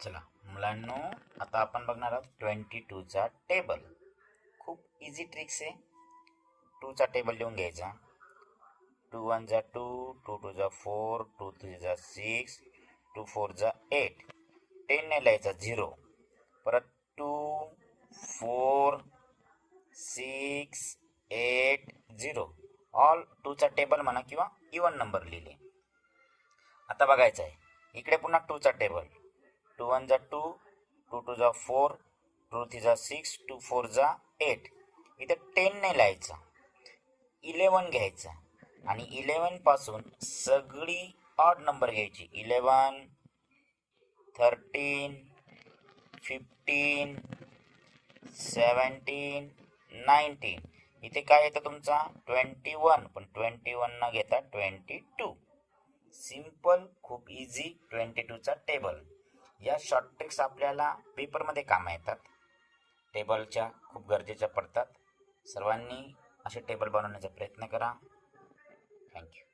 चला मुलांनो, आता आपण बघणार आहोत 22चा टेबल. खूप इझी ट्रिक्स आहे. 2चा टेबल लिहून घ्यायचा. 2 1 जा 2, 2 2 जा 4, 2 3 जा 6, 2 4 जा 8. 10 ने लिहायचा 0. परत 2 4 6 8 0. ऑल 2चा टेबल म्हणा किंवा इवन नंबर लिहिले. आता बघायचं आहे इकडे पुन्हा 2चा टेबल. 2 1 जा 2, 2 2 जा 4, 2 3 जा 6, 2 4 जा 8. इथे 10 ने लिहायचा. 11 घ्यायचा आणि 11 पासून सगळी ऑड नंबर घ्यायची. 11 13 15 17 19. इथे काय येतं तुमचा 21, पण 21 न घेता 22. सिंपल, खूप इझी 22चा टेबल. या शॉर्ट ट्रिक्स आपल्याला पेपरमध्ये कामा येतात. टेबलच्या खूप गरजेच्या पडतात. सर्वांनी असे टेबल बनवण्याचा प्रयत्न करा. थँक्यू.